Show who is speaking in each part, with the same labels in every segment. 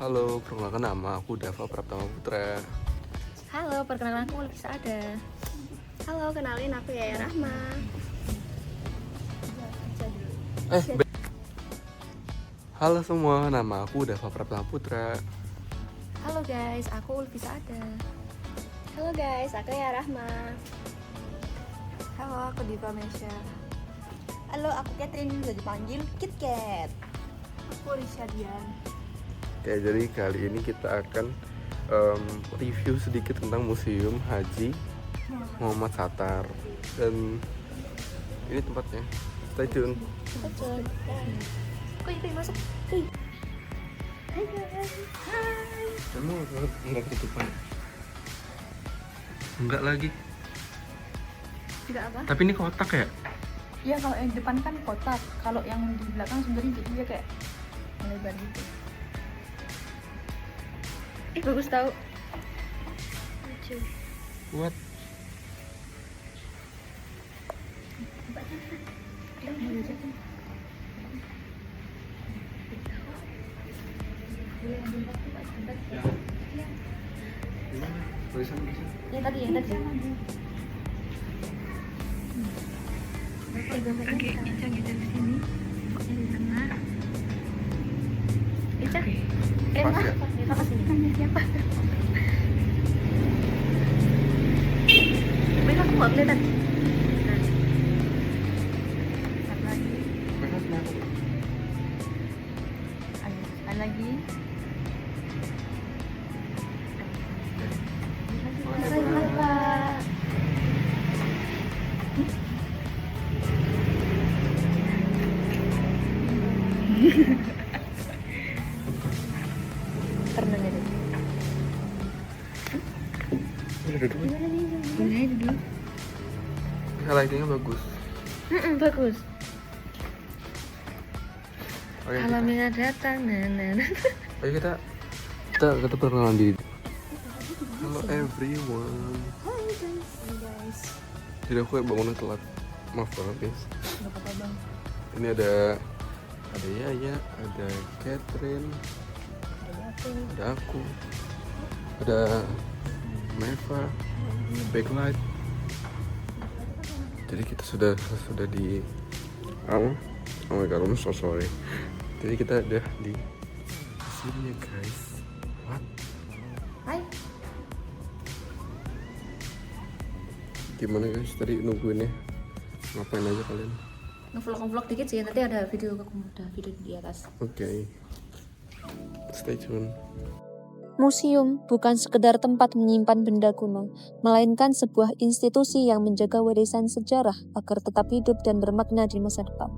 Speaker 1: Halo, perkenalkan nama aku Dava Pratama Putra.
Speaker 2: Halo, perkenalkan aku Lisa Ada.
Speaker 3: Halo, kenalin aku Yaya Rahma.
Speaker 1: Halo semua, nama aku Dava Pratama Putra.
Speaker 2: Halo guys, aku Lisa Ada.
Speaker 3: Halo guys, aku Yaya Rahma.
Speaker 2: Halo, aku Diva Mesya.
Speaker 4: Halo, aku Catherine, bisa dipanggil Kit Kat.
Speaker 2: Aku Risha Dian.
Speaker 1: Oke, jadi kali ini kita akan review sedikit tentang Museum Haji Muhammad Sattar. Dan ini tempatnya. Stay tune.
Speaker 3: Betul.
Speaker 2: Kok itu masuk?
Speaker 3: Hai guys. Hai.
Speaker 1: Kamu enggak ketutupan? Enggak lagi.
Speaker 2: Tidak apa?
Speaker 1: Tapi ini kotak ya?
Speaker 2: Iya, kalau yang depan kan kotak. Kalau yang di belakang sebenarnya jadi dia kayak melebar gitu. Bagus tahu.
Speaker 3: Lucu.
Speaker 1: What? Tulisan.
Speaker 2: Yang tadi. Oke, Ica gitu di sini. Koknya di tengah. Ica.
Speaker 1: Pas ya?
Speaker 2: Apa sini? Siapa? Mereka aku nggak kelihatan. Satu lagi. Sekali lagi. Pernah jadi. Gimana dulu?
Speaker 1: Lightingnya bagus.
Speaker 2: Bagus.
Speaker 1: Oke,
Speaker 2: Alamnya datang.
Speaker 1: Ayo kita perkenalan diri. Halo everyone.
Speaker 3: Hai guys.
Speaker 1: Jadi aku bangunnya telat. Maaf banget guys.
Speaker 2: Nggak apa-apa bang.
Speaker 1: Ini ada Yaya, ada Catherine, ada aku, ada Meva, backlight. Jadi kita sudah di oh my god, I'm so sorry. Jadi kita udah di sini ya guys. What?
Speaker 2: Hai.
Speaker 1: Gimana guys? Tadi nungguinnya ngapain aja kalian?
Speaker 2: Ngevlog dikit sih, nanti ada video di atas.
Speaker 1: Oke. Stay tune.
Speaker 5: Museum bukan sekedar tempat menyimpan benda kuno, melainkan sebuah institusi yang menjaga warisan sejarah agar tetap hidup dan bermakna di masa depan.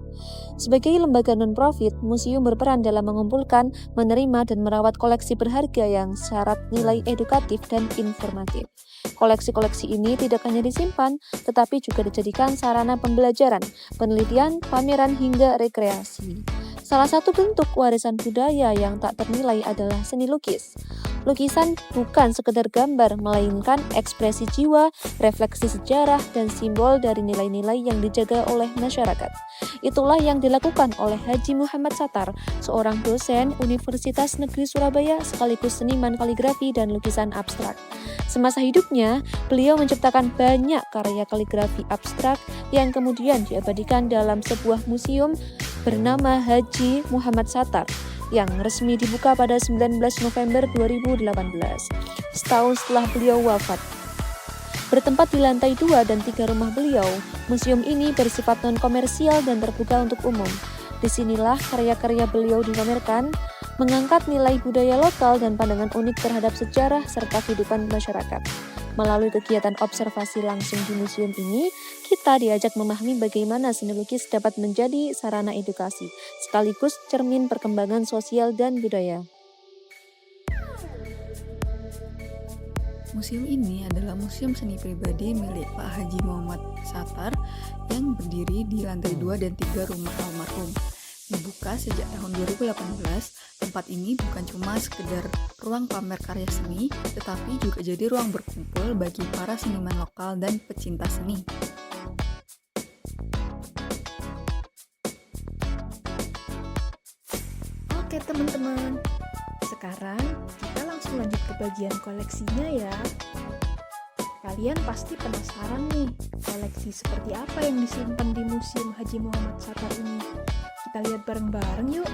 Speaker 5: Sebagai lembaga non-profit, museum berperan dalam mengumpulkan, menerima, dan merawat koleksi berharga yang syarat nilai edukatif dan informatif. Koleksi-koleksi ini tidak hanya disimpan, tetapi juga dijadikan sarana pembelajaran, penelitian, pameran, hingga rekreasi. Salah satu bentuk warisan budaya yang tak ternilai adalah seni lukis. Lukisan bukan sekedar gambar, melainkan ekspresi jiwa, refleksi sejarah, dan simbol dari nilai-nilai yang dijaga oleh masyarakat. Itulah yang dilakukan oleh Haji Muhammad Sattar, seorang dosen Universitas Negeri Surabaya sekaligus seniman kaligrafi dan lukisan abstrak. Semasa hidupnya, beliau menciptakan banyak karya kaligrafi abstrak yang kemudian diabadikan dalam sebuah museum bernama Haji Muhammad Sattar yang resmi dibuka pada 19 November 2018, setahun setelah beliau wafat. Bertempat di lantai 2 dan 3 rumah beliau, museum ini bersifat non-komersial dan terbuka untuk umum. Disinilah karya-karya beliau dipamerkan, mengangkat nilai budaya lokal dan pandangan unik terhadap sejarah serta kehidupan masyarakat. Melalui kegiatan observasi langsung di museum ini, kita diajak memahami bagaimana seni lukis dapat menjadi sarana edukasi, sekaligus cermin perkembangan sosial dan budaya.
Speaker 6: Museum ini adalah museum seni pribadi milik Pak Haji Muhammad Sattar yang berdiri di lantai 2 dan 3 rumah almarhum. Dibuka sejak tahun 2018, tempat ini bukan cuma sekedar ruang pamer karya seni, tetapi juga jadi ruang berkumpul bagi para seniman lokal dan pecinta seni.
Speaker 3: Oke teman-teman,
Speaker 7: Sekarang kita langsung lanjut ke bagian koleksinya ya. Kalian pasti penasaran nih, koleksi seperti apa yang disimpan di Museum Haji Muhammad Sattar ini. Kita lihat bareng-bareng yuk.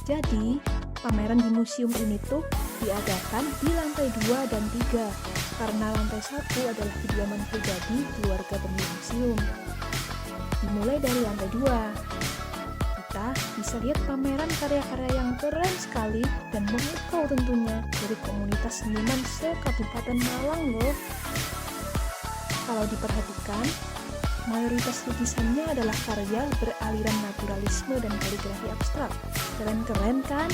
Speaker 7: Jadi, pameran di museum ini tuh diadakan di lantai 2 dan 3, karena lantai 1 adalah kediaman pribadi keluarga pemilik museum. Dimulai dari lantai 2. Kita bisa lihat pameran karya-karya yang keren sekali dan memukau tentunya dari komunitas seniman se-Kabupaten Malang loh. Kalau diperhatikan, mayoritas lukisannya adalah karya beraliran naturalisme dan kaligrafi abstrak. Keren-keren kan?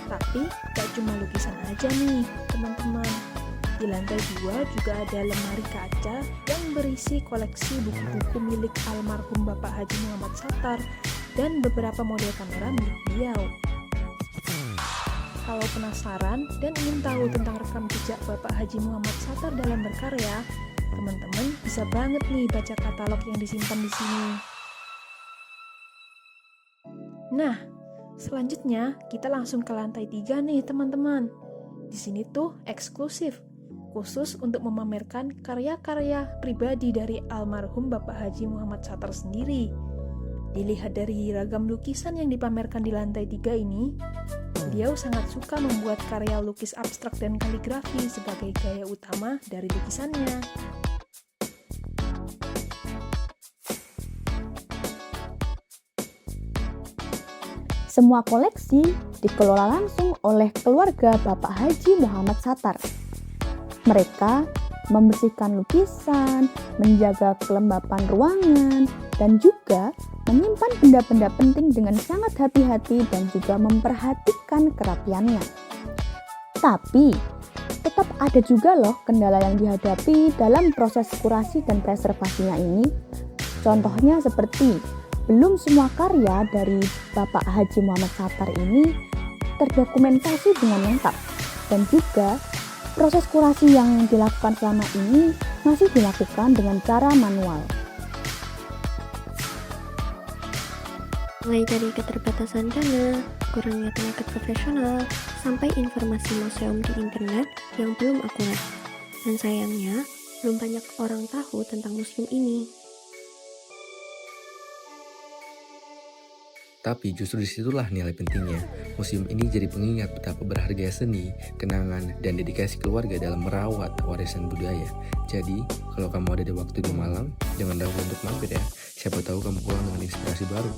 Speaker 7: Tapi gak cuma lukisan aja nih teman-teman. Di lantai 2 juga ada lemari kaca yang berisi koleksi buku-buku milik almarhum Bapak Haji Muhammad Sattar dan beberapa model kamera milik beliau. Kalau penasaran dan ingin tahu tentang rekam jejak Bapak Haji Muhammad Sattar dalam berkarya, teman-teman bisa banget nih baca katalog yang disimpan di sini. Nah, selanjutnya kita langsung ke lantai 3 nih teman-teman. Di sini tuh eksklusif, khusus untuk memamerkan karya-karya pribadi dari almarhum Bapak Haji Muhammad Sattar sendiri. Dilihat dari ragam lukisan yang dipamerkan di lantai 3 ini, beliau sangat suka membuat karya lukis abstrak dan kaligrafi sebagai gaya utama dari lukisannya.
Speaker 8: Semua koleksi dikelola langsung oleh keluarga Bapak Haji Muhammad Sattar. Mereka membersihkan lukisan, menjaga kelembapan ruangan, dan juga menyimpan benda-benda penting dengan sangat hati-hati dan juga memperhatikan kerapiannya. Tapi, tetap ada juga loh kendala yang dihadapi dalam proses kurasi dan preservasinya ini. Contohnya seperti, belum semua karya dari Bapak Haji Muhammad Sattar ini terdokumentasi dengan lengkap, dan juga proses kurasi yang dilakukan selama ini masih dilakukan dengan cara manual.
Speaker 3: Mulai dari keterbatasan dana, kurangnya tenaga profesional, sampai informasi museum di internet yang belum akurat. Dan sayangnya, belum banyak orang tahu tentang museum ini.
Speaker 9: Tapi justru disitulah nilai pentingnya. Museum ini jadi pengingat betapa berharga seni, kenangan, dan dedikasi keluarga dalam merawat warisan budaya. Jadi, kalau kamu ada di waktu di Malang, jangan ragu untuk mampir ya. Siapa tahu kamu pulang dengan inspirasi baru.